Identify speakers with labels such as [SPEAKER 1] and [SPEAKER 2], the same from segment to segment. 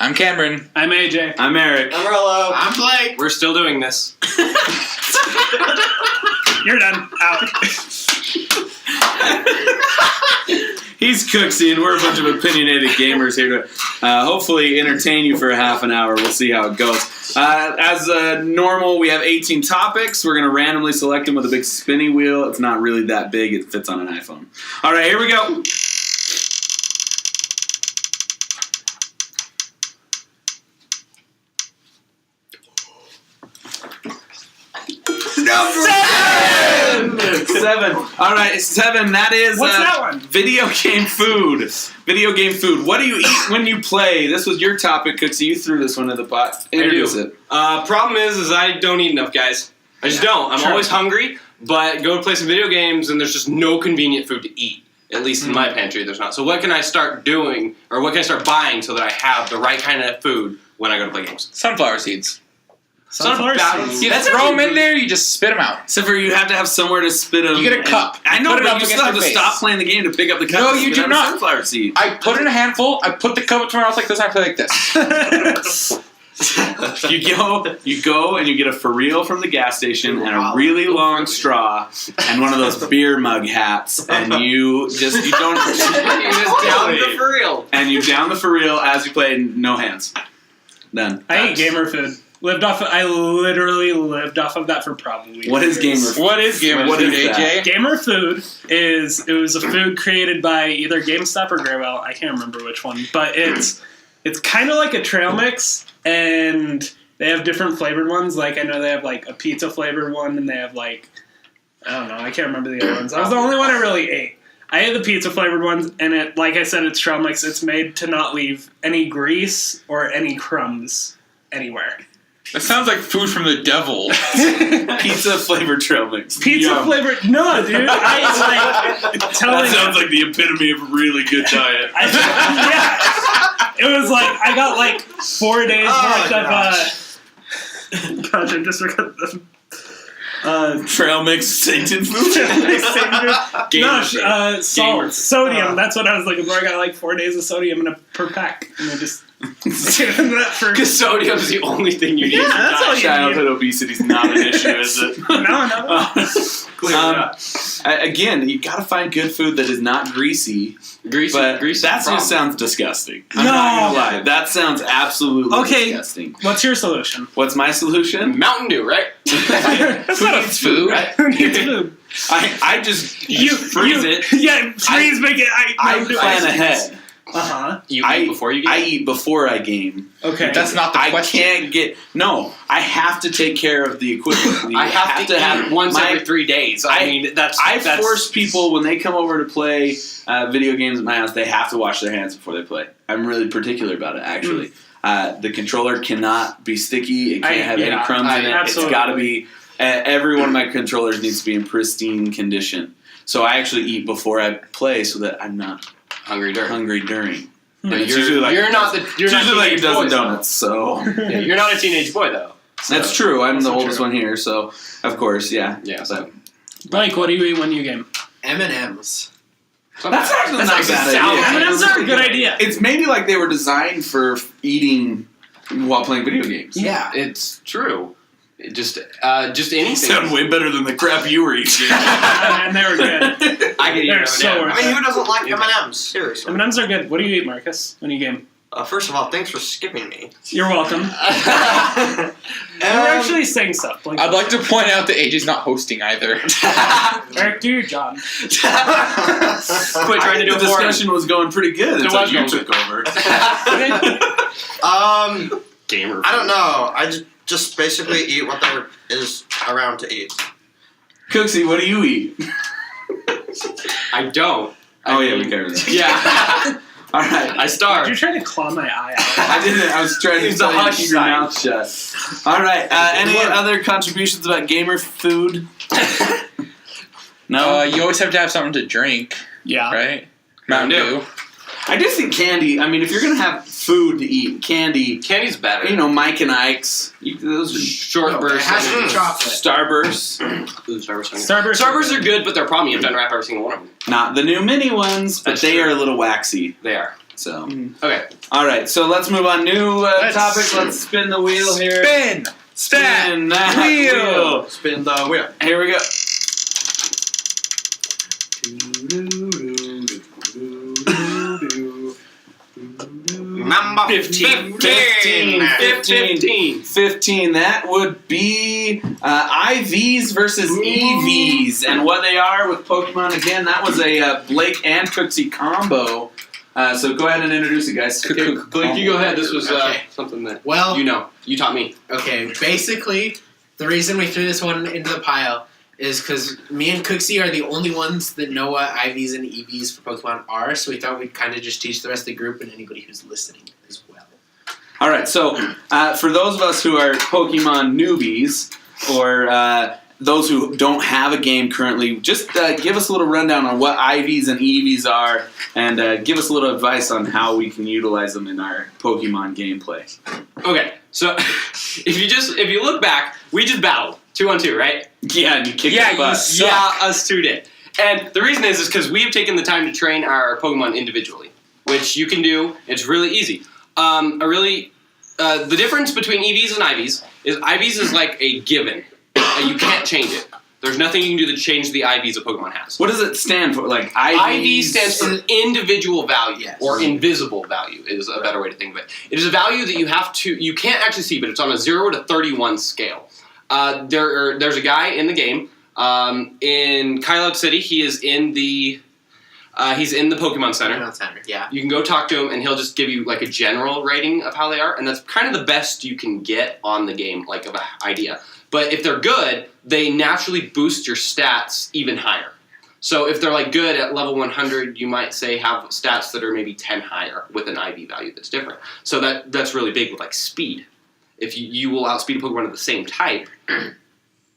[SPEAKER 1] I'm Cameron.
[SPEAKER 2] I'm AJ.
[SPEAKER 3] I'm Erik.
[SPEAKER 4] I'm Rolo.
[SPEAKER 5] I'm Blake.
[SPEAKER 4] We're still doing this.
[SPEAKER 2] You're done. Out.
[SPEAKER 3] He's Cooksey, and we're a bunch of opinionated gamers here to hopefully entertain you for a half an hour. We'll see how it goes. As normal, we have 18 topics. We're going to randomly select them with a big spinny wheel. It's not really that big. It fits on an iPhone. All right, here we go. Seven. All right, 7. That is
[SPEAKER 2] What's that one?
[SPEAKER 3] Video game food. Video game food. What do you eat when you play? This was your topic, Cooksey. You threw this one in the pot. Introduce it.
[SPEAKER 4] Problem is I don't eat enough, guys. I just don't. I'm always hungry, but go to play some video games, and there's just no convenient food to eat. At least in my pantry, there's not. So what can I start doing, or what can I start buying so that I have the right kind of food when I go to play games?
[SPEAKER 1] Sunflower seeds.
[SPEAKER 2] Sunflower seeds.
[SPEAKER 1] You throw them in there, you just spit them out.
[SPEAKER 3] Except for you have to have somewhere to spit them.
[SPEAKER 1] You get a cup.
[SPEAKER 3] I know,
[SPEAKER 1] Put it
[SPEAKER 3] but
[SPEAKER 1] up
[SPEAKER 3] you still
[SPEAKER 1] against
[SPEAKER 3] have to
[SPEAKER 1] your
[SPEAKER 3] stop
[SPEAKER 1] face.
[SPEAKER 3] playing the game to pick up the cup.
[SPEAKER 1] No,
[SPEAKER 3] and
[SPEAKER 1] you
[SPEAKER 3] spit
[SPEAKER 1] do
[SPEAKER 3] out a
[SPEAKER 1] not.
[SPEAKER 3] Sunflower seed.
[SPEAKER 1] I put in a handful, I put the cup up to my mouth like this, and I play like this.
[SPEAKER 3] You go and you get a for real from the gas station and a really long straw and one of those beer mug hats, and you don't
[SPEAKER 4] You just down the for real.
[SPEAKER 3] and you down the for real as you play. No hands. Done.
[SPEAKER 2] I eat gamer food. I literally lived off of that for probably
[SPEAKER 3] What is
[SPEAKER 2] years.
[SPEAKER 3] gamer food?
[SPEAKER 1] What is gamer
[SPEAKER 3] What
[SPEAKER 1] food,
[SPEAKER 3] is that?
[SPEAKER 1] AJ?
[SPEAKER 2] Gamer food was a food created by either GameStop or Graywell. I can't remember which one, but it's kind of like a trail mix, and they have different flavored ones. Like I know they have like a pizza flavored one, and they have like I don't know. I can't remember the other ones. That was the only one I really ate. I ate the pizza flavored ones, and like I said, it's trail mix. It's made to not leave any grease or any crumbs anywhere.
[SPEAKER 1] That sounds like food from the devil.
[SPEAKER 3] Pizza flavored trail mix.
[SPEAKER 2] Pizza
[SPEAKER 3] Yum.
[SPEAKER 2] flavored? No, dude.
[SPEAKER 3] That sounds like the epitome of a really good diet.
[SPEAKER 2] Yeah. It was like I got like 4 days worth of. Gosh, I just forgot the.
[SPEAKER 3] Trail mix Satan food.
[SPEAKER 2] Salt, sodium. That's what I was looking for. I got like 4 days of sodium per pack, and I just that for.
[SPEAKER 4] Because sodium is the only thing you need.
[SPEAKER 2] Yeah, that's all you
[SPEAKER 3] Childhood obesity is not an issue, is it?
[SPEAKER 2] No.
[SPEAKER 3] Again, you gotta find good food that is not greasy.
[SPEAKER 4] Greasy.
[SPEAKER 3] But
[SPEAKER 4] greasy
[SPEAKER 3] that
[SPEAKER 4] problem.
[SPEAKER 3] just sounds disgusting. I'm not gonna lie. That sounds absolutely disgusting.
[SPEAKER 2] What's your solution?
[SPEAKER 3] What's my solution?
[SPEAKER 4] Mountain Dew, right?
[SPEAKER 2] That's not a food.
[SPEAKER 4] Right?
[SPEAKER 2] Who needs food?
[SPEAKER 3] I just freeze it.
[SPEAKER 2] Yeah, freeze make it.
[SPEAKER 3] I plan ahead.
[SPEAKER 4] You eat before you game?
[SPEAKER 3] I eat before I game.
[SPEAKER 2] Okay.
[SPEAKER 1] That's not the question.
[SPEAKER 3] I can't get... No, I have to take care of the equipment.
[SPEAKER 4] I have to have once every 3 days. I
[SPEAKER 3] force people, when they come over to play video games at my house, they have to wash their hands before they play. I'm really particular about it, actually. The controller cannot be sticky. It can't have any crumbs in it.
[SPEAKER 2] Absolutely.
[SPEAKER 3] It's got to be... every one of my controllers needs to be in pristine condition. So I actually eat before I play so that I'm not...
[SPEAKER 4] hungry
[SPEAKER 3] during.
[SPEAKER 4] But
[SPEAKER 3] It's usually like
[SPEAKER 4] you're not
[SPEAKER 3] like a dozen donuts. So
[SPEAKER 4] yeah, you're not a teenage boy though. So.
[SPEAKER 3] That's true. I'm the oldest one here, so of course, yeah.
[SPEAKER 4] Yeah. So.
[SPEAKER 2] Blake, what do you eat when you game?
[SPEAKER 5] M&M's.
[SPEAKER 3] That's actually not a bad idea.
[SPEAKER 2] M&M's are a good idea.
[SPEAKER 3] It's maybe like they were designed for eating while playing video games.
[SPEAKER 4] Yeah, it's true. Just anything.
[SPEAKER 3] Sound way better than the crap you were eating.
[SPEAKER 2] And they were good.
[SPEAKER 4] I can eat
[SPEAKER 2] They're
[SPEAKER 4] M&Ms.
[SPEAKER 2] so worth
[SPEAKER 5] I mean, who doesn't like M&M's? Seriously.
[SPEAKER 2] M&M's are good. What do you eat, Marcus, when you game?
[SPEAKER 5] First of all, thanks for skipping me.
[SPEAKER 2] You're welcome. You're actually saying stuff. Blake.
[SPEAKER 1] I'd like to point out that AJ's not hosting either.
[SPEAKER 2] Eric, do your job.
[SPEAKER 4] Quit trying to do
[SPEAKER 3] the
[SPEAKER 4] it for him.
[SPEAKER 3] discussion was going pretty good until you took over.
[SPEAKER 4] Gamer.
[SPEAKER 5] I don't know. I just basically eat what there is around to eat.
[SPEAKER 3] Cooksey, what do you eat?
[SPEAKER 4] I don't.
[SPEAKER 3] We covered that.
[SPEAKER 4] Yeah.
[SPEAKER 3] All right.
[SPEAKER 4] I starve.
[SPEAKER 2] You're trying to claw my eye out.
[SPEAKER 3] I didn't. I was trying to
[SPEAKER 4] It's
[SPEAKER 3] tell
[SPEAKER 4] a
[SPEAKER 3] you to
[SPEAKER 4] hush
[SPEAKER 3] keep your
[SPEAKER 4] sign.
[SPEAKER 3] mouth shut. All right. Any other contributions about gamer food? No.
[SPEAKER 1] You always have to have something to drink,
[SPEAKER 2] Yeah.
[SPEAKER 1] right? Mountain Dew.
[SPEAKER 3] I just think candy. I mean, if you're gonna have food to eat,
[SPEAKER 4] Candy's better.
[SPEAKER 3] you know, Mike and Ike's. Those are
[SPEAKER 4] Short bursts.
[SPEAKER 5] It has to be chocolate.
[SPEAKER 3] Starbursts.
[SPEAKER 4] Ooh, Starbursts.
[SPEAKER 2] Starbursts
[SPEAKER 4] are good, but they're problem. You have to unwrap every single one of them.
[SPEAKER 3] Not the new mini ones, but
[SPEAKER 4] That's
[SPEAKER 3] they
[SPEAKER 4] true.
[SPEAKER 3] are a little waxy.
[SPEAKER 4] They are.
[SPEAKER 3] So,
[SPEAKER 4] Okay.
[SPEAKER 3] all right. So let's move on. New topic. Let's spin the wheel here.
[SPEAKER 1] Spin
[SPEAKER 3] that wheel.
[SPEAKER 5] Spin the wheel.
[SPEAKER 3] Here we go.
[SPEAKER 5] Number 15.
[SPEAKER 3] 15. That would be IVs versus EVs, and what they are with Pokemon. Again, that was a Blake and Cooksey combo. So go ahead and introduce it, guys.
[SPEAKER 4] Blake, you go ahead. This was
[SPEAKER 6] Okay.
[SPEAKER 4] something that
[SPEAKER 6] Well,
[SPEAKER 4] you taught me.
[SPEAKER 6] okay, basically, the reason we threw this one into the pile is because me and Cooksey are the only ones that know what IVs and EVs for Pokemon are, so we thought we'd kind of just teach the rest of the group and anybody who's listening as well.
[SPEAKER 3] All right, so for those of us who are Pokemon newbies, or those who don't have a game currently, just give us a little rundown on what IVs and EVs are, and give us a little advice on how we can utilize them in our Pokemon gameplay.
[SPEAKER 4] Okay, so if you look back, we just battled 2-on-2, right?
[SPEAKER 3] Yeah, and you kicked
[SPEAKER 1] Yeah,
[SPEAKER 3] the butt.
[SPEAKER 4] Yeah, us two did. And the reason is because we've taken the time to train our Pokemon individually, which you can do. It's really easy. The difference between EVs and IVs is like a given. You can't change it. There's nothing you can do to change the IVs a Pokemon has.
[SPEAKER 3] What does it stand for? Like IVs?
[SPEAKER 4] IV stands for individual value,
[SPEAKER 6] Yes.
[SPEAKER 4] or invisible value is a better way to think of it. It is a value that you can't actually see, but it's on a 0 to 31 scale. There's a guy in the game in Kylout City. He is in the Pokemon Center.
[SPEAKER 6] Pokemon Center, yeah.
[SPEAKER 4] You can go talk to him, and he'll just give you like a general rating of how they are, and that's kind of the best you can get on the game, like of an idea. But if they're good, they naturally boost your stats even higher. So if they're like good at level 100, you might say have stats that are maybe 10 higher with an IV value that's different. So that's really big with like speed. If you will outspeed a Pokemon of the same type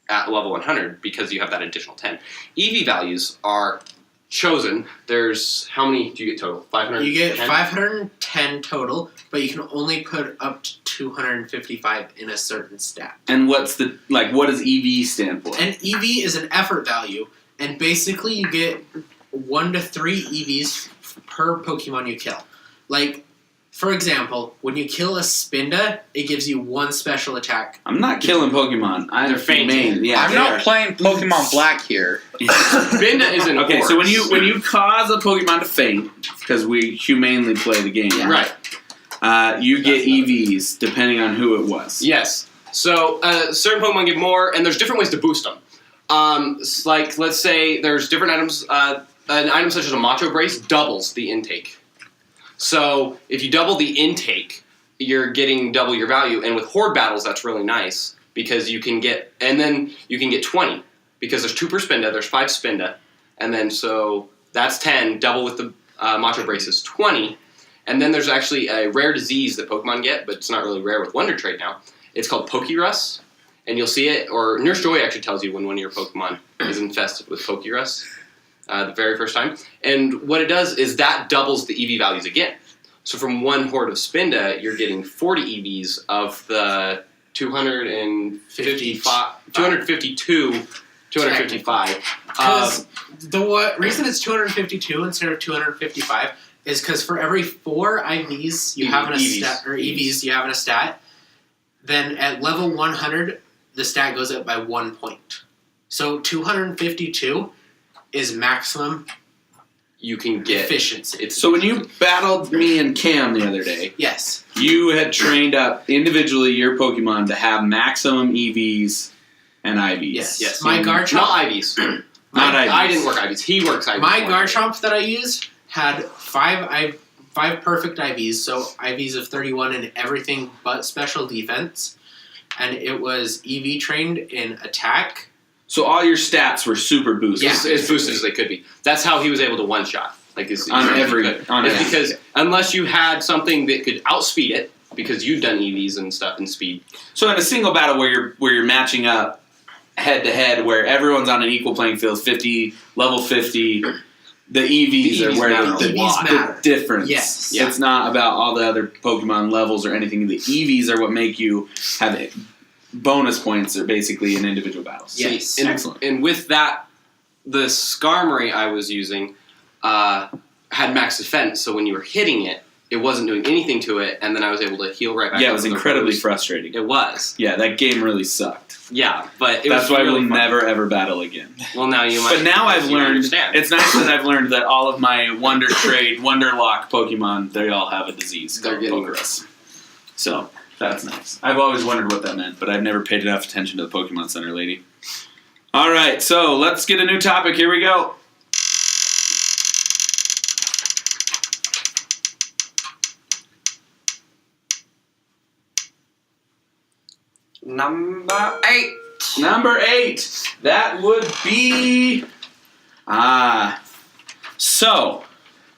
[SPEAKER 4] at level 100 because you have that additional 10. EV values are chosen. There's how many do you get total? 500.
[SPEAKER 6] You get 510 total, but you can only put up to 255 in a certain stat.
[SPEAKER 3] And what does EV stand for?
[SPEAKER 6] And EV is an effort value, and basically you get 1 to 3 EVs per Pokemon you kill. Like, for example, when you kill a Spinda, it gives you 1 special attack.
[SPEAKER 3] I'm not killing Pokemon.
[SPEAKER 4] They're fainting.
[SPEAKER 3] Yeah,
[SPEAKER 1] I'm not playing Pokemon Black here.
[SPEAKER 4] Spinda isn't
[SPEAKER 3] Okay, so when you cause a Pokemon to faint, because we humanely play the game,
[SPEAKER 6] Yeah.
[SPEAKER 4] right.
[SPEAKER 3] You get EVs depending on who it was.
[SPEAKER 4] Yes. So certain Pokemon give more, and there's different ways to boost them. Like, let's say there's different items. An item such as a Macho Brace doubles the intake. So if you double the intake, you're getting double your value. And with Horde battles, that's really nice because you can get 20 because there's 2 per Spinda. There's 5 Spinda, and then so that's 10. Double with the Macho Brace is 20. And then there's actually a rare disease that Pokemon get, but it's not really rare with Wonder Trade now. It's called Pokérus, and you'll see it, or Nurse Joy actually tells you when one of your Pokemon is infested with Pokérus the very first time. And what it does is that doubles the EV values again. So from 1 Horde of Spinda, you're getting 40 EVs of the 252, 255.
[SPEAKER 6] Because the reason it's 252 instead of 255 is because for every 4 IVs you have in a stat, or EVs you have in a stat, then at level 100 the stat goes up by 1 point. So 252 is maximum
[SPEAKER 4] You can get
[SPEAKER 6] efficiency.
[SPEAKER 3] So when you battled me and Cam the other day,
[SPEAKER 6] Yes.
[SPEAKER 3] you had trained up individually your Pokemon to have maximum EVs and IVs.
[SPEAKER 6] Yes.
[SPEAKER 3] So
[SPEAKER 6] My Garchomp.
[SPEAKER 4] not IVs.
[SPEAKER 3] Not IVs.
[SPEAKER 4] I didn't work IVs. He works IVs.
[SPEAKER 6] My Garchomp that I used had 5 perfect IVs, so IVs of 31 in everything but special defense, and it was EV trained in attack.
[SPEAKER 3] So all your stats were super boosted.
[SPEAKER 6] Yeah.
[SPEAKER 4] As boosted as they could be. That's how he was able to one-shot. Because unless you had something that could outspeed it, because you've done EVs and stuff and speed.
[SPEAKER 3] So in a single battle where you're matching up head to head, where everyone's on an equal playing field, level 50, the EVs are where the difference.
[SPEAKER 6] Yes.
[SPEAKER 3] It's not about all the other Pokemon levels or anything. The EVs are what make you have bonus points, or basically in individual battles.
[SPEAKER 6] Yes.
[SPEAKER 3] Excellent.
[SPEAKER 4] And with that, the Skarmory I was using had max defense, so when you were hitting it, it wasn't doing anything to it, and then I was able to heal right back.
[SPEAKER 3] Yeah, it
[SPEAKER 4] up
[SPEAKER 3] was
[SPEAKER 4] with the
[SPEAKER 3] incredibly
[SPEAKER 4] rose.
[SPEAKER 3] frustrating.
[SPEAKER 4] It was.
[SPEAKER 3] Yeah, that game really sucked.
[SPEAKER 4] Yeah, but
[SPEAKER 3] That's why
[SPEAKER 4] really
[SPEAKER 3] we'll
[SPEAKER 4] fun.
[SPEAKER 3] never ever battle again.
[SPEAKER 4] Well, now you might.
[SPEAKER 3] But now I've
[SPEAKER 4] you
[SPEAKER 3] learned.
[SPEAKER 4] Understand.
[SPEAKER 3] It's nice that I've learned that all of my Wonder Trade, Wonderlock Pokemon, they all have a disease
[SPEAKER 4] They're
[SPEAKER 3] called
[SPEAKER 4] getting
[SPEAKER 3] Pokerus. So that's nice. I've always wondered what that meant, but I've never paid enough attention to the Pokemon Center lady. All right, so let's get a new topic. Here we go.
[SPEAKER 4] Number 8.
[SPEAKER 3] Number 8. That would be. So,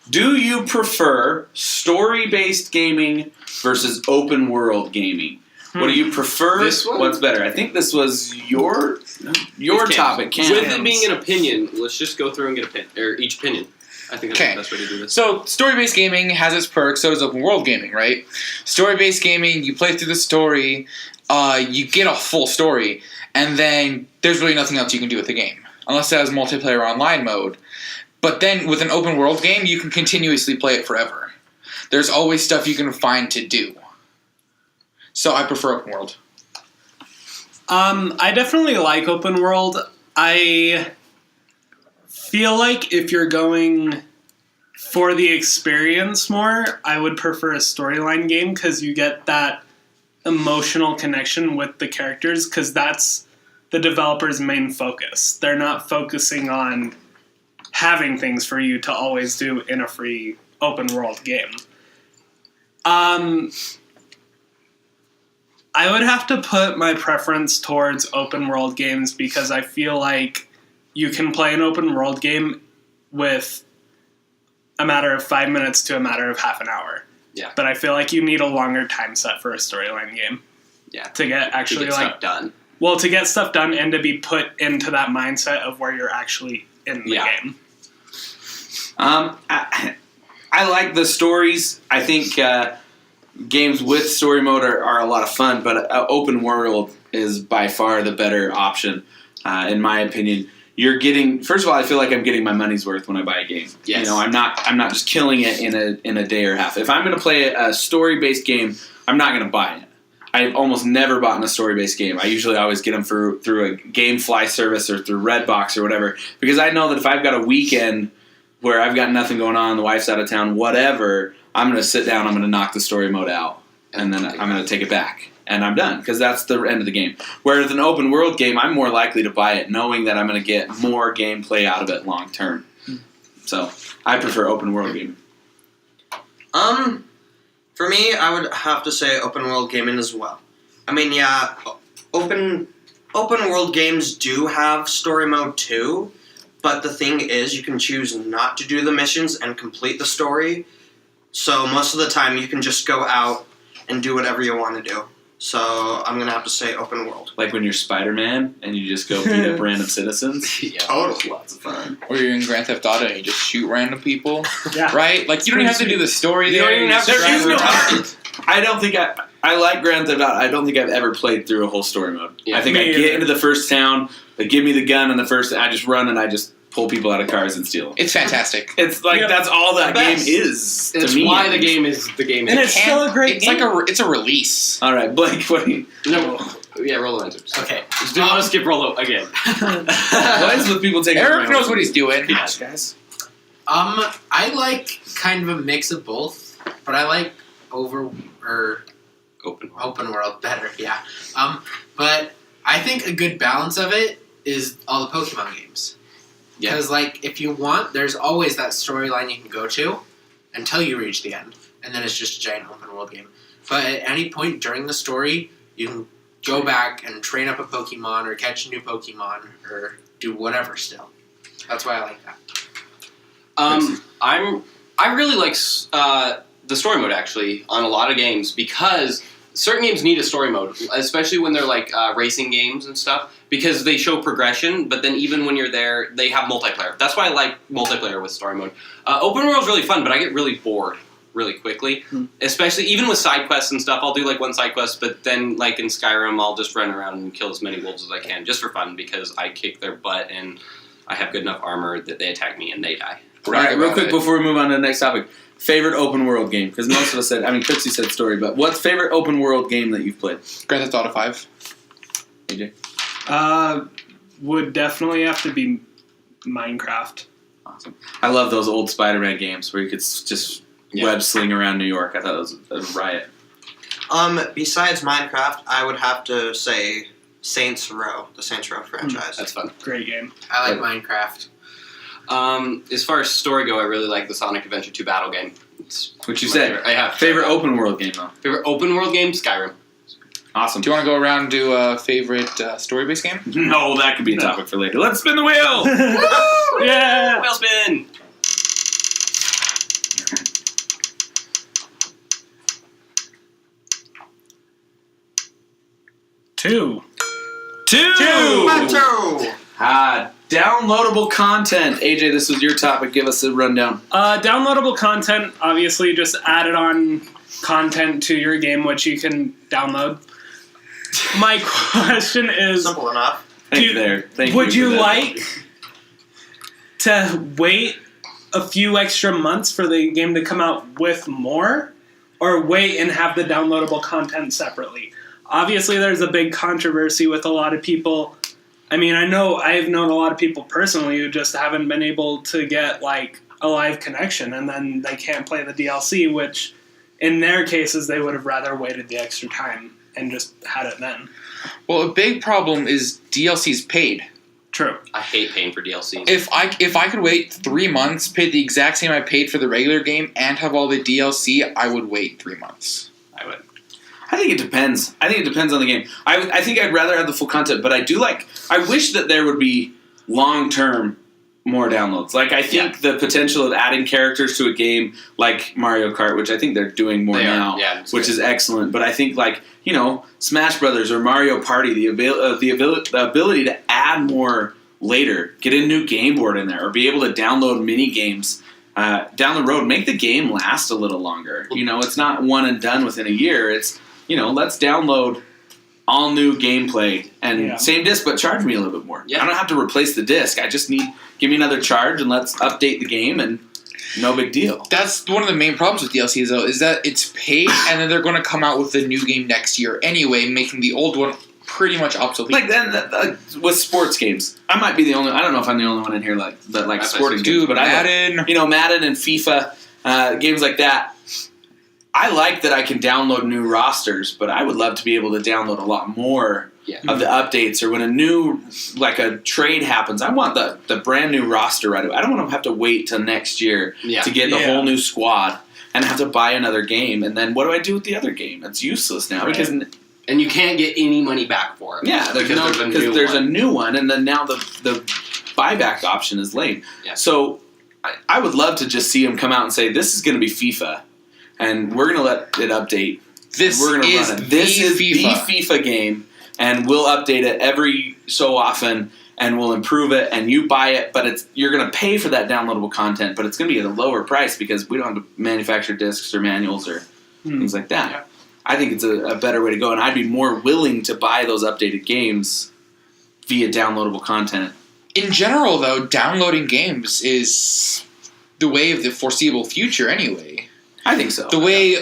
[SPEAKER 3] do you prefer story-based gaming versus open-world gaming? What do you prefer?
[SPEAKER 4] This one?
[SPEAKER 3] What's better? I think this was your topic, Cam.
[SPEAKER 4] With it being an opinion, let's just go through and get each opinion. I think that's
[SPEAKER 1] Okay.
[SPEAKER 4] the best way to do this.
[SPEAKER 1] So, story-based gaming has its perks, so does open-world gaming, right? Story-based gaming, you play through the story, you get a full story, and then there's really nothing else you can do with the game. Unless it has multiplayer online mode. But then, with an open-world game, you can continuously play it forever. There's always stuff you can find to do. So, I prefer open-world.
[SPEAKER 2] I definitely like open world. I feel like if you're going for the experience more, I would prefer a storyline game because you get that emotional connection with the characters because that's the developer's main focus. They're not focusing on having things for you to always do in a free open world game. I would have to put my preference towards open world games because I feel like you can play an open world game with a matter of 5 minutes to a matter of half an hour.
[SPEAKER 4] Yeah.
[SPEAKER 2] But I feel like you need a longer time set for a storyline game.
[SPEAKER 4] Yeah.
[SPEAKER 2] To get actually
[SPEAKER 4] to get stuff done.
[SPEAKER 2] Well, to get stuff done and to be put into that mindset of where you're actually in the game.
[SPEAKER 3] I like the stories. I think games with story mode are a lot of fun, but open world is by far the better option, in my opinion. You're getting. First of all, I feel like I'm getting my money's worth when I buy a game.
[SPEAKER 4] Yes.
[SPEAKER 3] You know, I'm not just killing it in a day or a half. If I'm going to play a story based game, I'm not going to buy it. I've almost never bought in a story-based game. I usually always get them through a GameFly service or through Redbox or whatever, because I know that if I've got a weekend where I've got nothing going on, the wife's out of town, whatever, I'm going to sit down, I'm going to knock the story mode out, and then I'm going to take it back, and I'm done, because that's the end of the game. Whereas an open-world game, I'm more likely to buy it knowing that I'm going to get more gameplay out of it long-term. So, I prefer open-world gaming.
[SPEAKER 5] For me, I would have to say open world gaming as well. I mean, yeah, open world games do have story mode too, but the thing is you can choose not to do the missions and complete the story. So most of the time you can just go out and do whatever you want to do. So I'm going to have to say open world.
[SPEAKER 3] Like when you're Spiderman and you just go beat up random citizens.
[SPEAKER 4] Yeah.
[SPEAKER 5] Totally.
[SPEAKER 3] Lots of fun.
[SPEAKER 1] Or you're in Grand Theft Auto and you just shoot random people.
[SPEAKER 2] Yeah.
[SPEAKER 1] Right? Like, you don't even have to do the story
[SPEAKER 4] You
[SPEAKER 1] there.
[SPEAKER 4] don't even have to
[SPEAKER 1] just
[SPEAKER 4] drive
[SPEAKER 1] drive
[SPEAKER 4] around.
[SPEAKER 3] I don't think I like Grand Theft Auto. I don't think I've ever played through a whole story mode.
[SPEAKER 4] Yeah,
[SPEAKER 3] I think
[SPEAKER 2] me
[SPEAKER 3] I get
[SPEAKER 2] either.
[SPEAKER 3] into the first town, they give me the gun in the first, I just run and I just pull people out of cars and steal them.
[SPEAKER 1] It's fantastic.
[SPEAKER 3] It's like,
[SPEAKER 2] Yep.
[SPEAKER 3] that's all that
[SPEAKER 4] The
[SPEAKER 3] game
[SPEAKER 4] best.
[SPEAKER 3] is to
[SPEAKER 4] It's
[SPEAKER 3] me.
[SPEAKER 4] why the game is the game.
[SPEAKER 2] And
[SPEAKER 4] is.
[SPEAKER 2] it's still a great
[SPEAKER 1] It's
[SPEAKER 2] game.
[SPEAKER 1] like it's a release.
[SPEAKER 3] All right, Blake, what do you...
[SPEAKER 4] No. Yeah, Rolo answers.
[SPEAKER 6] Okay.
[SPEAKER 4] Just didn't want to skip Rolo again.
[SPEAKER 3] What is with people taking...
[SPEAKER 1] Eric knows what he's doing.
[SPEAKER 3] Gosh, guys.
[SPEAKER 6] I like kind of a mix of both, but I like
[SPEAKER 4] Open.
[SPEAKER 6] open world better. Yeah. But I think a good balance of it is all the Pokemon games.
[SPEAKER 4] Yeah.
[SPEAKER 6] Because like if you want, there's always that storyline you can go to until you reach the end, and then it's just a giant open world game. But at any point during the story, you can go back and train up a Pokemon or catch a new Pokemon or do whatever still. That's why I like that.
[SPEAKER 4] I really like the story mode actually on a lot of games because certain games need a story mode, especially when they're like racing games and stuff, because they show progression. But then even when you're there, they have multiplayer. That's why I like multiplayer with story mode. Open world is really fun, but I get really bored really quickly, especially even with side quests and stuff. I'll do like one side quest, but then like in Skyrim, I'll just run around and kill as many wolves as I can just for fun because I kick their butt and I have good enough armor that they attack me and they die.
[SPEAKER 3] All right, real quick before we move on to the next topic. favorite open world game? Because most of us said, Cooksey said story, but what's favorite open world game that you've played?
[SPEAKER 1] Grand Theft Auto 5.
[SPEAKER 3] AJ?
[SPEAKER 2] Would definitely have to be Minecraft.
[SPEAKER 3] Awesome. I love those old Spiderman games where you could just web sling around New York. I thought it was a riot.
[SPEAKER 5] Besides Minecraft, I would have to say Saints Row, the Saints Row franchise.
[SPEAKER 4] That's fun.
[SPEAKER 2] Great game.
[SPEAKER 6] I like Minecraft.
[SPEAKER 4] As far as story go, I really like the Sonic Adventure 2 battle game. It's
[SPEAKER 3] What you
[SPEAKER 4] my
[SPEAKER 3] said.
[SPEAKER 4] favorite. I have
[SPEAKER 3] Favorite open world game, though.
[SPEAKER 4] favorite open world game, Skyrim.
[SPEAKER 3] Awesome.
[SPEAKER 1] Do you want to go around and do a favorite story-based game?
[SPEAKER 3] No, that could be a topic for later. Let's spin the wheel!
[SPEAKER 2] Yeah.
[SPEAKER 4] Wheel spin.
[SPEAKER 2] Two.
[SPEAKER 5] Banjo!
[SPEAKER 3] Downloadable content. AJ, this was your topic. Give us a rundown.
[SPEAKER 2] Downloadable content, obviously just added on content to your game which you can download. My question is,
[SPEAKER 5] Simple enough.
[SPEAKER 2] would you like to wait a few extra months for the game to come out with more, or wait and have the downloadable content separately? Obviously, there's a big controversy with a lot of people. I mean, I've known a lot of people personally who just haven't been able to get like a live connection, and then they can't play the DLC, which in their cases they would have rather waited the extra time and just had it then.
[SPEAKER 1] Well, a big problem is DLC's paid.
[SPEAKER 2] True.
[SPEAKER 4] I hate paying for DLC.
[SPEAKER 1] If I could wait 3 months, pay the exact same I paid for the regular game, and have all the DLC, I would wait 3 months.
[SPEAKER 4] I would.
[SPEAKER 3] I think it depends. I think it depends on the game. I think I'd rather have the full content, but I wish that there would be long-term more downloads. Like, I think the potential of adding characters to a game like Mario Kart, which I think they're doing more now, which is excellent. But I think, like, Smash Brothers or Mario Party, the ability to add more later, get a new game board in there, or be able to download mini games down the road, make the game last a little longer. It's not one and done within a year. It's, let's download all new gameplay and same disc, but charge me a little bit more.
[SPEAKER 4] Yeah.
[SPEAKER 3] I don't have to replace the disc. I just give me another charge and let's update the game, and no big deal.
[SPEAKER 1] That's one of the main problems with DLCs, though, is that it's paid, and then they're going to come out with a new game next year anyway, making the old one pretty much obsolete.
[SPEAKER 3] Like then with sports games, I might be the only. I don't know if I'm the only one in here that likes sporting games, but
[SPEAKER 1] Madden,
[SPEAKER 3] Madden and FIFA, games like that. I like that I can download new rosters, but I would love to be able to download a lot more of the updates, or when a trade happens, I want the brand new roster right away. I don't want to have to wait till next year to get the whole new squad and have to buy another game. And then what do I do with the other game? It's useless now because.
[SPEAKER 4] And you can't get any money back for it.
[SPEAKER 3] Yeah, because there's a new one, and then now the buyback option is lame. Yeah. So I would love to just see them come out and say, this is going to be FIFA, and we're going to let it update.
[SPEAKER 1] This is the
[SPEAKER 3] FIFA game, and we'll update it every so often, and we'll improve it, and you buy it, but you're going to pay for that downloadable content, but it's going to be at a lower price because we don't have to manufacture discs or manuals or things like that. Yeah. I think it's a better way to go, and I'd be more willing to buy those updated games via downloadable content.
[SPEAKER 1] In general, though, downloading games is the way of the foreseeable future anyway.
[SPEAKER 3] I think so.
[SPEAKER 1] The way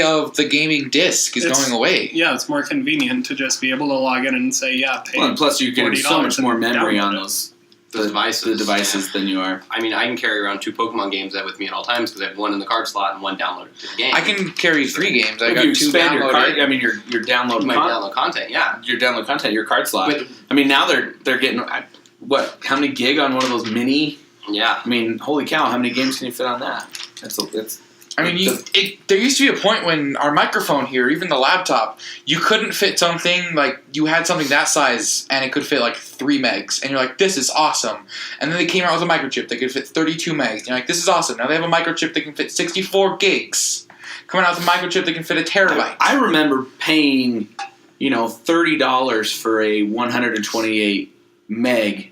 [SPEAKER 1] of the gaming disc is going away.
[SPEAKER 2] Yeah, it's more convenient to just be able to log in and say, pay.
[SPEAKER 3] Well, and plus you're getting so much more memory on those devices than you are.
[SPEAKER 4] I mean, I can carry around 2 Pokemon games with me at all times because I have one in the card slot and one downloaded to the game.
[SPEAKER 1] I can carry 3 games. I got
[SPEAKER 3] you
[SPEAKER 1] 2
[SPEAKER 3] expand your card.
[SPEAKER 1] downloaded.
[SPEAKER 3] I mean, your download
[SPEAKER 4] download content. Yeah,
[SPEAKER 3] your download content, your card slot. But, now they're getting what? How many gig on one of those mini?
[SPEAKER 4] Yeah.
[SPEAKER 3] I mean, holy cow! How many games can you fit on that?
[SPEAKER 1] There used to be a point when our microphone here, even the laptop, you couldn't fit something, like, you had something that size, and it could fit, like, 3 megs, and you're like, this is awesome. And then they came out with a microchip that could fit 32 megs, and you're like, this is awesome. Now they have a microchip that can fit 64 gigs. Coming out with a microchip that can fit a terabyte.
[SPEAKER 3] I remember paying, $30 for a 128 meg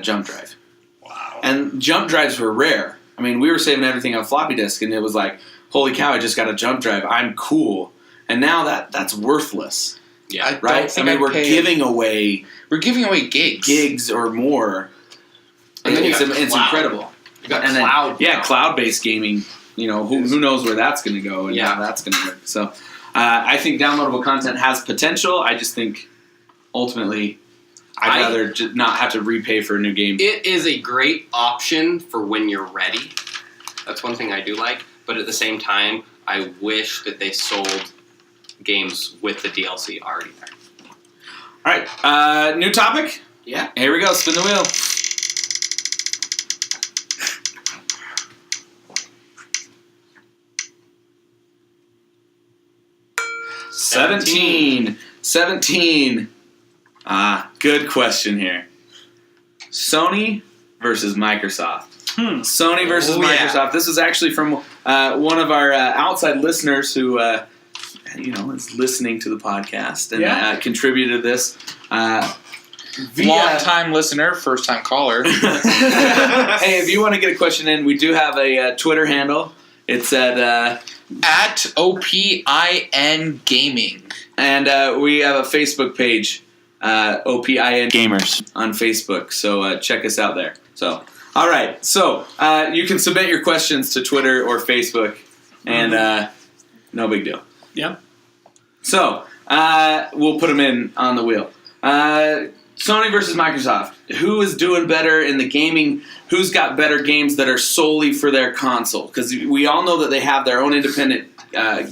[SPEAKER 3] jump drive.
[SPEAKER 2] Wow.
[SPEAKER 3] And jump drives were rare. I mean, we were saving everything on floppy disk, and it was like, holy cow, I just got a jump drive. I'm cool. And now that's worthless.
[SPEAKER 1] Yeah,
[SPEAKER 3] right? We're giving away
[SPEAKER 1] gigs.
[SPEAKER 3] Gigs or more. And then it's incredible.
[SPEAKER 4] You got
[SPEAKER 3] And then,
[SPEAKER 4] cloud.
[SPEAKER 3] yeah,
[SPEAKER 4] now.
[SPEAKER 3] cloud-based gaming. Who knows where that's going to go and how that's going to work. So I think downloadable content has potential. I just think ultimately I'd rather just not have to repay for a new game.
[SPEAKER 4] It is a great option for when you're ready. That's one thing I do like. But at the same time, I wish that they sold games with the DLC already there.
[SPEAKER 3] All right, new topic?
[SPEAKER 6] Yeah.
[SPEAKER 3] Here we go, spin the wheel. Seventeen. Good question here. Sony versus Microsoft. Sony versus Microsoft. This was actually from one of our outside listeners who, is listening to the podcast and contributed this.
[SPEAKER 1] Long-time listener, first-time caller.
[SPEAKER 3] Hey, if you want to get a question in, we do have a Twitter handle. It's at OPIN Gaming. And we have a Facebook page, OPIN Gamers, on Facebook. So check us out there. So, all right. So you can submit your questions to Twitter or Facebook, and no big deal.
[SPEAKER 2] Yep.
[SPEAKER 3] So we'll put them in on the wheel. Sony versus Microsoft. Who is doing better in the gaming? Who's got better games that are solely for their console? Because we all know that they have their own independent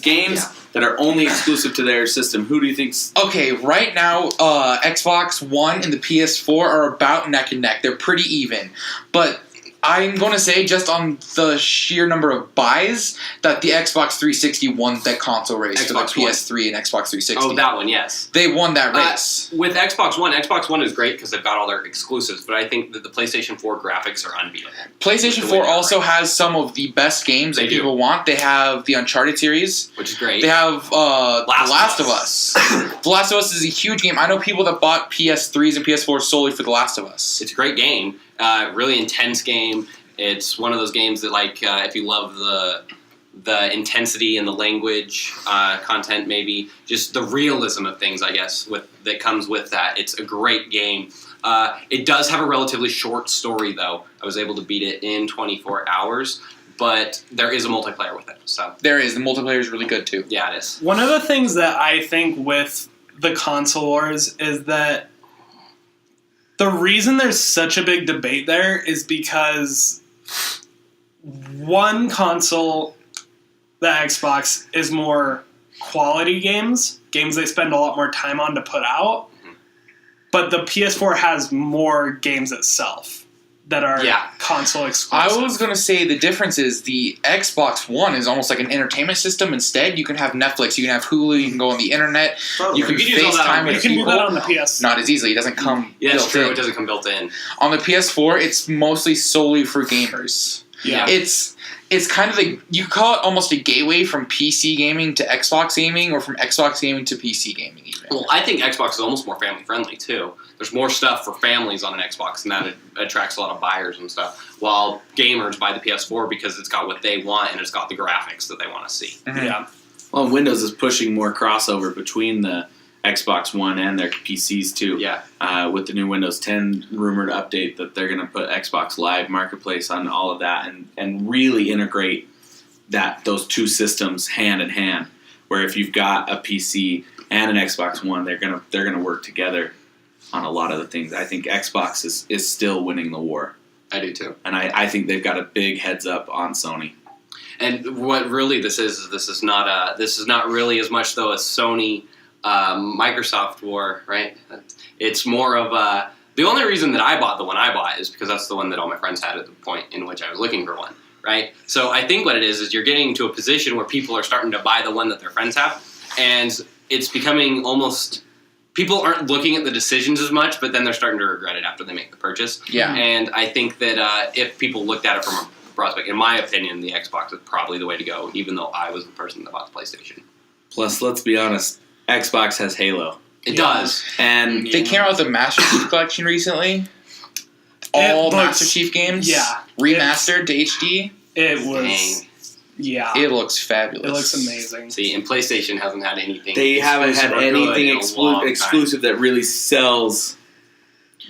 [SPEAKER 3] games that are only exclusive to their system. Who do you think's...
[SPEAKER 1] Okay, right now, Xbox One and the PS4 are about neck and neck. They're pretty even. But I'm going to say, just on the sheer number of buys, that the Xbox 360 won that console race for the PS3 and Xbox 360.
[SPEAKER 4] Oh, that one, yes.
[SPEAKER 1] They won that race.
[SPEAKER 4] With Xbox One is great because they've got all their exclusives, but I think that the PlayStation 4 graphics are unbeatable.
[SPEAKER 1] PlayStation 4 also has some of the best games that people want. They have the Uncharted series,
[SPEAKER 4] which is great.
[SPEAKER 1] They have The Last of Us. The Last of Us is a huge game. I know people that bought PS3s and PS4s solely for The Last of Us.
[SPEAKER 4] It's a great game. Really intense game. It's one of those games that, like, if you love the intensity and the language content, maybe just the realism of things, I guess, that comes with that. It's a great game. It does have a relatively short story, though. I was able to beat it in 24 hours, but there is a multiplayer with it. So
[SPEAKER 1] there is. The multiplayer is really good, too.
[SPEAKER 4] Yeah, it is.
[SPEAKER 2] One of the things that I think with the console wars is that the reason there's such a big debate there is because one console, the Xbox, is more quality games they spend a lot more time on to put out, but the PS4 has more games itself that are console exclusive.
[SPEAKER 1] I was going to say the difference is the Xbox One is almost like an entertainment system. Instead, you can have Netflix, you can have Hulu, you can go on the internet, you can FaceTime with people.
[SPEAKER 2] You can do that on the PS.
[SPEAKER 1] Not as easily. It doesn't come built
[SPEAKER 4] it's true.
[SPEAKER 1] in.
[SPEAKER 4] It doesn't come built in.
[SPEAKER 1] On the PS4, it's mostly solely for gamers.
[SPEAKER 2] Yeah.
[SPEAKER 1] It's kind of like, you call it almost a gateway from PC gaming to Xbox gaming, or from Xbox gaming to PC gaming even.
[SPEAKER 4] Well, I think Xbox is almost more family friendly too. There's more stuff for families on an Xbox, and that attracts a lot of buyers and stuff. While gamers buy the PS4 because it's got what they want and it's got the graphics that they want to see.
[SPEAKER 1] Mm-hmm.
[SPEAKER 2] Yeah.
[SPEAKER 3] Well, Windows is pushing more crossover between the Xbox One and their PCs too.
[SPEAKER 4] Yeah.
[SPEAKER 3] With the new Windows 10 rumored update that they're going to put Xbox Live Marketplace on all of that and really integrate those two systems hand in hand. Where if you've got a PC and an Xbox One, they're gonna work together on a lot of the things. I think Xbox is still winning the war.
[SPEAKER 4] I do too.
[SPEAKER 3] And I think they've got a big heads up on Sony.
[SPEAKER 4] And what really this is not really as much though a Sony Microsoft war, right? It's more of the only reason that I bought the one I bought is because that's the one that all my friends had at the point in which I was looking for one, right? So I think what it is you're getting to a position where people are starting to buy the one that their friends have, and it's becoming almost people aren't looking at the decisions as much, but then they're starting to regret it after they make the purchase.
[SPEAKER 1] Yeah.
[SPEAKER 4] And I think that if people looked at it from a prospect, in my opinion, the Xbox is probably the way to go, even though I was the person that bought the PlayStation.
[SPEAKER 3] Plus, let's be honest, Xbox has Halo.
[SPEAKER 4] It does.
[SPEAKER 3] And
[SPEAKER 1] They came out with the Master Chief Collection recently. All Master Chief games.
[SPEAKER 2] Yeah.
[SPEAKER 1] Remastered to HD.
[SPEAKER 2] It was.
[SPEAKER 4] Dang.
[SPEAKER 2] Yeah.
[SPEAKER 1] It looks fabulous.
[SPEAKER 2] It looks amazing.
[SPEAKER 4] See, and PlayStation hasn't had anything.
[SPEAKER 3] they haven't had
[SPEAKER 4] exclusive or good
[SPEAKER 3] anything
[SPEAKER 4] in a long time.
[SPEAKER 3] exclusive that really sells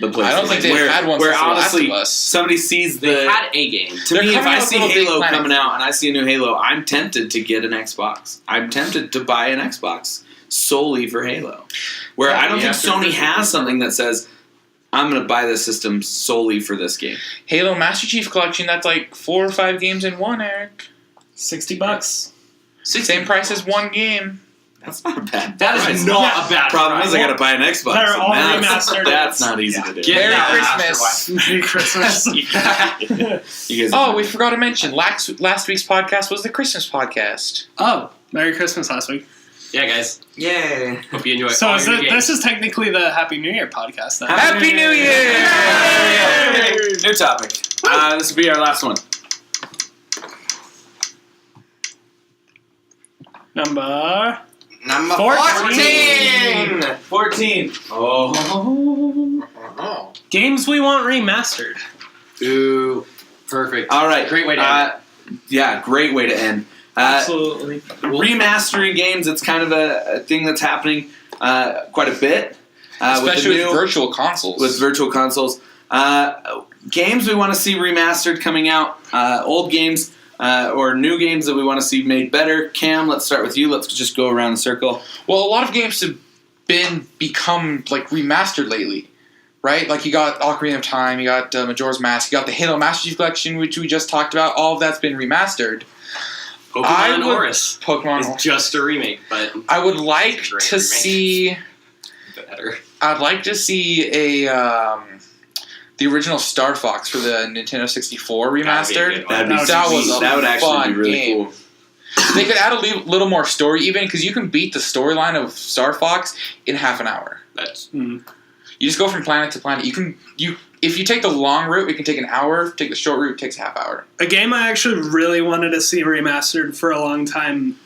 [SPEAKER 3] the PlayStation.
[SPEAKER 1] I don't think they've had one
[SPEAKER 3] where
[SPEAKER 1] since The Last
[SPEAKER 3] honestly,
[SPEAKER 1] of Us.
[SPEAKER 3] somebody sees
[SPEAKER 4] They
[SPEAKER 3] the.
[SPEAKER 4] had a game.
[SPEAKER 3] To
[SPEAKER 1] They're
[SPEAKER 3] me, if
[SPEAKER 1] coming
[SPEAKER 3] I
[SPEAKER 1] out with
[SPEAKER 3] see
[SPEAKER 1] Little Big
[SPEAKER 3] Halo
[SPEAKER 1] Planet.
[SPEAKER 3] coming out and I see a new Halo, I'm tempted to get an Xbox. I'm tempted to buy an Xbox solely for Halo. Where I don't think Sony has something that says, I'm going to buy this system solely for this game.
[SPEAKER 1] Halo Master Chief Collection, that's like 4 or 5 games in one, Eric.
[SPEAKER 2] $60.
[SPEAKER 1] Same price as one game.
[SPEAKER 3] That's not a bad
[SPEAKER 4] That
[SPEAKER 3] price.
[SPEAKER 4] is not a bad
[SPEAKER 3] Problem
[SPEAKER 4] price.
[SPEAKER 3] is, I got to buy an Xbox.
[SPEAKER 2] They're
[SPEAKER 3] and
[SPEAKER 2] all
[SPEAKER 3] that's,
[SPEAKER 2] remastered.
[SPEAKER 3] that's not easy to do.
[SPEAKER 4] Get
[SPEAKER 1] Merry
[SPEAKER 4] that
[SPEAKER 1] Christmas.
[SPEAKER 2] Merry Christmas.
[SPEAKER 3] You guys
[SPEAKER 1] Oh, we forgot to mention, last week's podcast was the Christmas podcast.
[SPEAKER 2] Oh, Merry Christmas last week.
[SPEAKER 4] Yeah, guys.
[SPEAKER 5] Yay.
[SPEAKER 4] Hope you enjoy
[SPEAKER 2] So
[SPEAKER 4] all
[SPEAKER 2] is
[SPEAKER 4] your
[SPEAKER 2] it,
[SPEAKER 4] games.
[SPEAKER 2] this is technically the Happy New Year podcast then.
[SPEAKER 1] Happy New Year!
[SPEAKER 3] New topic. This will be our last one.
[SPEAKER 2] Number
[SPEAKER 5] Number
[SPEAKER 2] 14.
[SPEAKER 3] 14. Oh.
[SPEAKER 6] Oh.
[SPEAKER 2] games we want remastered.
[SPEAKER 4] Ooh, perfect.
[SPEAKER 3] All right.
[SPEAKER 4] Great way to end.
[SPEAKER 3] Yeah, great way to end.
[SPEAKER 2] Absolutely.
[SPEAKER 3] Remastering games, it's kind of a thing that's happening quite a bit.
[SPEAKER 1] Especially
[SPEAKER 3] with
[SPEAKER 1] with virtual consoles.
[SPEAKER 3] with virtual consoles. Games we want to see remastered coming out, old games or new games that we want to see made better. Cam, let's start with you. Let's just go around the circle.
[SPEAKER 1] Well, a lot of games have become like remastered lately, right? Like you got Ocarina of Time, you got Majora's Mask, you got the Halo Master Chief Collection, which we just talked about. All of that's been remastered.
[SPEAKER 4] Pokemon Oris
[SPEAKER 1] Pokemon
[SPEAKER 4] is just a remake, but
[SPEAKER 1] I would like
[SPEAKER 4] Great
[SPEAKER 1] to
[SPEAKER 4] remake.
[SPEAKER 1] see.
[SPEAKER 4] better.
[SPEAKER 1] I'd like to see the original Starfox for the Nintendo 64 remastered.
[SPEAKER 4] That'd
[SPEAKER 3] be
[SPEAKER 1] That was
[SPEAKER 3] sweet.
[SPEAKER 1] a
[SPEAKER 3] That would actually
[SPEAKER 1] fun
[SPEAKER 3] be really
[SPEAKER 1] game.
[SPEAKER 3] cool.
[SPEAKER 1] They could add a little more story, even because you can beat the storyline of Starfox in half an hour.
[SPEAKER 4] That's
[SPEAKER 1] You just go from planet to planet. If you take the long route, it can take an hour. Take the short route, it takes a half hour.
[SPEAKER 2] A game I actually really wanted to see remastered for a long time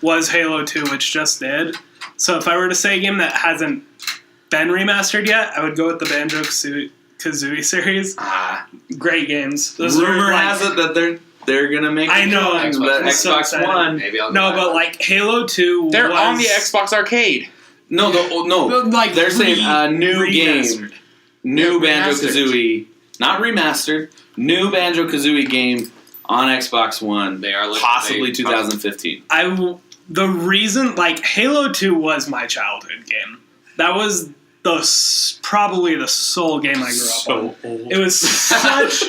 [SPEAKER 2] was Halo 2, which just did. So if I were to say a game that hasn't been remastered yet, I would go with the Banjo Kazooie series. Great games. Those
[SPEAKER 3] Rumor
[SPEAKER 2] are, like,
[SPEAKER 3] has it that they're gonna make.
[SPEAKER 2] I know,
[SPEAKER 3] the
[SPEAKER 2] I'm so
[SPEAKER 3] Xbox
[SPEAKER 2] excited.
[SPEAKER 3] One.
[SPEAKER 4] maybe I'll go
[SPEAKER 2] No,
[SPEAKER 4] back.
[SPEAKER 2] but like Halo 2
[SPEAKER 1] They're
[SPEAKER 2] was
[SPEAKER 1] on the Xbox Arcade.
[SPEAKER 3] No,
[SPEAKER 2] like
[SPEAKER 3] they're saying a new game,
[SPEAKER 2] remastered.
[SPEAKER 3] new
[SPEAKER 1] Yeah,
[SPEAKER 3] Banjo Kazooie, not remastered, new Banjo Kazooie game on Xbox One.
[SPEAKER 4] They are
[SPEAKER 3] possibly 2015.
[SPEAKER 2] The reason, like, Halo 2 was my childhood game. That was probably the sole game I grew up on.
[SPEAKER 4] old.
[SPEAKER 2] It was such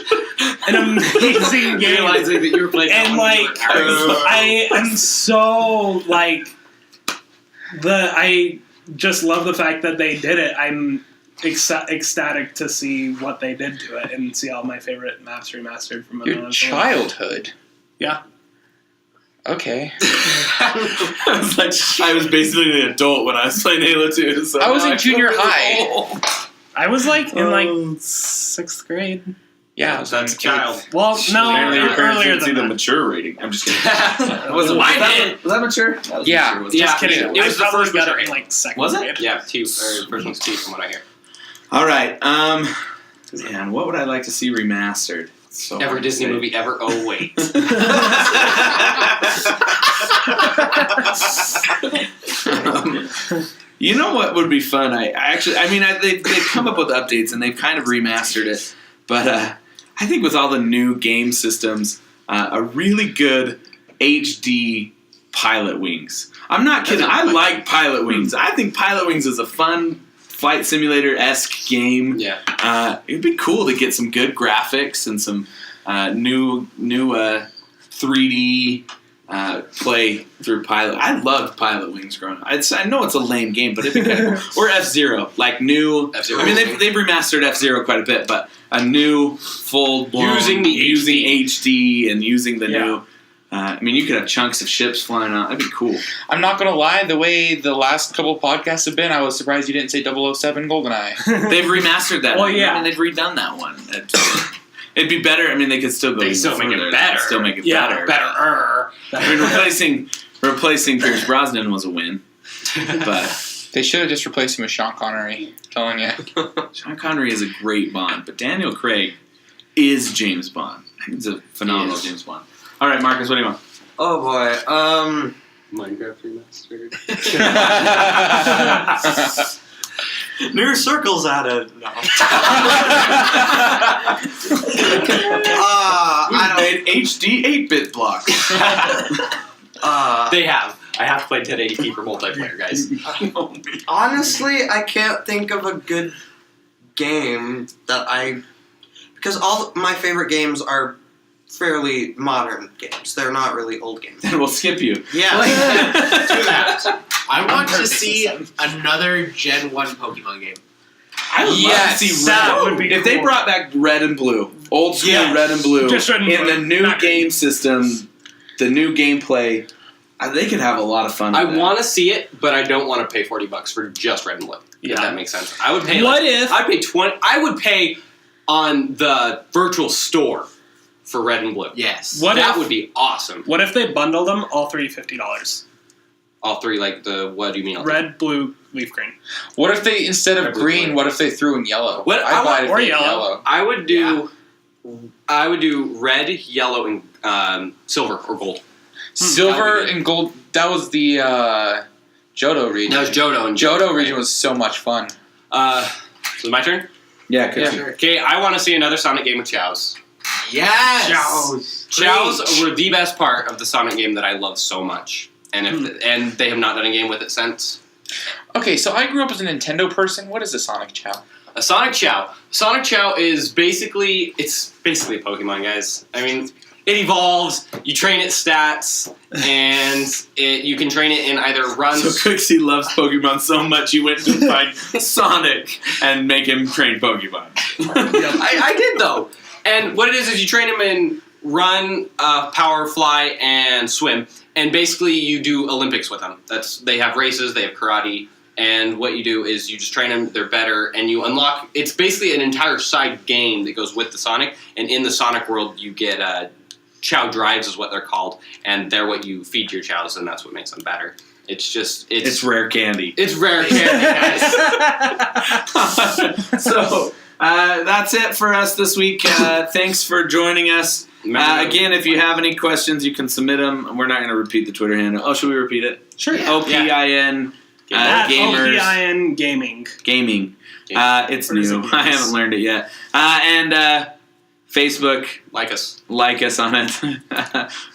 [SPEAKER 2] an amazing game.
[SPEAKER 4] Realizing that you were playing that
[SPEAKER 2] And,
[SPEAKER 4] one when
[SPEAKER 2] like,
[SPEAKER 4] you were out.
[SPEAKER 2] I am so, like, I just love the fact that they did it. I'm ecstatic to see what they did to it and see all my favorite maps remastered from when I
[SPEAKER 1] Your
[SPEAKER 2] was little.
[SPEAKER 1] childhood.
[SPEAKER 2] Yeah.
[SPEAKER 1] Okay.
[SPEAKER 3] I was basically the adult when I was playing Halo 2. So
[SPEAKER 1] I was
[SPEAKER 3] now
[SPEAKER 1] in junior
[SPEAKER 3] feel
[SPEAKER 1] high.
[SPEAKER 3] old.
[SPEAKER 2] I was like in like 6th grade.
[SPEAKER 1] Yeah,
[SPEAKER 4] That's a child.
[SPEAKER 2] Well, no,
[SPEAKER 3] Apparently your parents
[SPEAKER 2] earlier
[SPEAKER 3] didn't see
[SPEAKER 2] than
[SPEAKER 3] the
[SPEAKER 2] that.
[SPEAKER 3] mature rating. I'm just kidding.
[SPEAKER 4] Was
[SPEAKER 3] Was that mature? That was
[SPEAKER 1] Yeah.
[SPEAKER 3] mature, wasn't
[SPEAKER 4] Yeah.
[SPEAKER 2] Just kidding.
[SPEAKER 4] It was
[SPEAKER 2] I
[SPEAKER 4] the
[SPEAKER 2] probably
[SPEAKER 4] first
[SPEAKER 2] got
[SPEAKER 4] mature
[SPEAKER 2] it in
[SPEAKER 4] game.
[SPEAKER 2] like 2nd
[SPEAKER 3] Was it?
[SPEAKER 2] grade.
[SPEAKER 4] Yeah, first one's two from what I hear.
[SPEAKER 3] All right. Man, what would I like to see remastered? So
[SPEAKER 4] Every
[SPEAKER 3] hard to
[SPEAKER 4] Disney
[SPEAKER 3] say.
[SPEAKER 4] movie ever. Oh wait.
[SPEAKER 3] You know what would be fun? They've come up with updates and they've kind of remastered it, but I think with all the new game systems, a really good HD Pilot Wings. I'm not kidding. I like Pilot Wings. I think Pilot Wings is a fun flight simulator-esque game.
[SPEAKER 4] Yeah.
[SPEAKER 3] It'd be cool to get some good graphics and some new 3D play through Pilot. I loved Pilot Wings growing up. I know it's a lame game, but it'd be kind of cool. Or F-Zero, like new.
[SPEAKER 4] F-Zero.
[SPEAKER 3] I mean, they've remastered F-Zero quite a bit, but a new full-blown
[SPEAKER 4] Using the
[SPEAKER 3] HD and using the
[SPEAKER 2] Yeah.
[SPEAKER 3] new. You could have chunks of ships flying out. That'd be cool.
[SPEAKER 1] I'm not gonna lie. The way the last couple of podcasts have been, I was surprised you didn't say 007 GoldenEye.
[SPEAKER 3] They've remastered that.
[SPEAKER 2] Well, yeah.
[SPEAKER 3] They've redone that one. It'd be better. They could still go.
[SPEAKER 4] They
[SPEAKER 3] even
[SPEAKER 4] still make it
[SPEAKER 3] further.
[SPEAKER 4] better.
[SPEAKER 3] Still make it
[SPEAKER 2] Yeah,
[SPEAKER 3] better. Replacing Pierce Brosnan was a win, but
[SPEAKER 1] They should have just replaced him with Sean Connery. I'm telling you.
[SPEAKER 3] Sean Connery is a great Bond, but Daniel Craig is James Bond. He's a phenomenal James Bond. All right, Marcus, what do you want?
[SPEAKER 5] Oh boy.
[SPEAKER 4] Minecraft remastered.
[SPEAKER 7] New circles added. No.
[SPEAKER 3] I made HD 8-bit blocks.
[SPEAKER 4] They have. I have to play 1080p for multiplayer, guys.
[SPEAKER 5] Honestly, I can't think of a good game that because all my favorite games are fairly modern games. They're not really old games.
[SPEAKER 3] Then we'll skip you.
[SPEAKER 5] Yeah.
[SPEAKER 6] Do that. I want to see another Gen 1 Pokemon game.
[SPEAKER 3] I would love to see
[SPEAKER 2] that
[SPEAKER 3] Red.
[SPEAKER 2] would be
[SPEAKER 3] If
[SPEAKER 2] cool.
[SPEAKER 3] they brought back Red and Blue, old school
[SPEAKER 5] Yes.
[SPEAKER 3] Red and Blue,
[SPEAKER 2] Just Red and
[SPEAKER 3] in
[SPEAKER 2] Blue.
[SPEAKER 3] the new
[SPEAKER 2] Not
[SPEAKER 3] game system, the new gameplay, they could have a lot of fun.
[SPEAKER 4] I
[SPEAKER 3] with that.
[SPEAKER 4] want to see it, but I don't want to pay $40 for just Red and Blue.
[SPEAKER 2] Yeah.
[SPEAKER 4] If that makes sense. I would pay.
[SPEAKER 2] What if-
[SPEAKER 4] I'd pay 20? I would pay on the virtual store for Red and Blue.
[SPEAKER 6] Yes.
[SPEAKER 2] What
[SPEAKER 4] that
[SPEAKER 2] if-
[SPEAKER 4] would be awesome.
[SPEAKER 2] What if they bundled them, all three $50?
[SPEAKER 4] All three, like the what do you mean?
[SPEAKER 2] Red, blue, leaf green.
[SPEAKER 1] What if they, instead of
[SPEAKER 4] Red, blue,
[SPEAKER 1] green,
[SPEAKER 4] green.
[SPEAKER 1] what if they threw in yellow?
[SPEAKER 4] What-
[SPEAKER 1] I'd buy it if
[SPEAKER 2] or
[SPEAKER 1] they did
[SPEAKER 2] yellow.
[SPEAKER 4] I would do. I would do red, yellow, and silver or gold.
[SPEAKER 1] Silver
[SPEAKER 4] That'd be
[SPEAKER 1] and gold, that was the Johto region.
[SPEAKER 4] That was Johto and
[SPEAKER 1] Johto region was so much fun.
[SPEAKER 4] So my turn.
[SPEAKER 3] Yeah, could
[SPEAKER 1] Yeah.
[SPEAKER 4] Okay, I want to see another Sonic game with Chows.
[SPEAKER 6] Yes.
[SPEAKER 4] Chows were the best part of the Sonic game that I love so much, and and they have not done a game with it since.
[SPEAKER 1] Okay, so I grew up as a Nintendo person. What is a Sonic Chow?
[SPEAKER 4] A Sonic Chow. Sonic Chow is basically a Pokemon, guys. I mean, it evolves. You train its stats, and you can train it in either runs.
[SPEAKER 3] So Cooksey loves Pokemon so much he went to find Sonic and make him train Pokemon.
[SPEAKER 4] I did though. And what it is you train them in run, power, fly, and swim. And basically you do Olympics with them. They have races, they have karate, and what you do is you just train them, they're better, and you unlock, it's basically an entire side game that goes with the Sonic, and in the Sonic world you get Chow drives is what they're called, and they're what you feed your Chows, and that's what makes them better. It's
[SPEAKER 3] rare candy.
[SPEAKER 4] It's rare candy, guys.
[SPEAKER 3] So that's it for us this week. Thanks for joining us. Again, if you have any questions, you can submit them. We're not going to repeat the Twitter handle. Oh, should we repeat it?
[SPEAKER 2] Sure.
[SPEAKER 3] OPIN
[SPEAKER 2] At
[SPEAKER 3] Gamers
[SPEAKER 2] OPIN Gaming.
[SPEAKER 3] Gaming. It's new. I haven't learned it yet. And Facebook.
[SPEAKER 4] Like us.
[SPEAKER 3] Like us on it.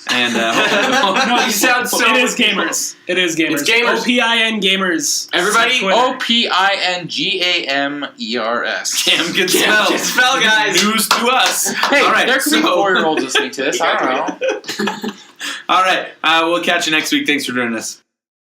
[SPEAKER 3] And
[SPEAKER 4] No, you sound so.
[SPEAKER 2] It is gamers. It is gamers.
[SPEAKER 4] It's gamers.
[SPEAKER 2] OPIN Gamers.
[SPEAKER 4] Everybody?
[SPEAKER 2] Twitter.
[SPEAKER 1] OPINGAMERS.
[SPEAKER 3] Cam can
[SPEAKER 4] Can't spell, guys.
[SPEAKER 3] News to us.
[SPEAKER 1] Hey,
[SPEAKER 3] All right,
[SPEAKER 1] there could be
[SPEAKER 3] so-
[SPEAKER 1] 4-year-olds listening to this. I don't know.
[SPEAKER 3] All right. We'll catch you next week. Thanks for joining us.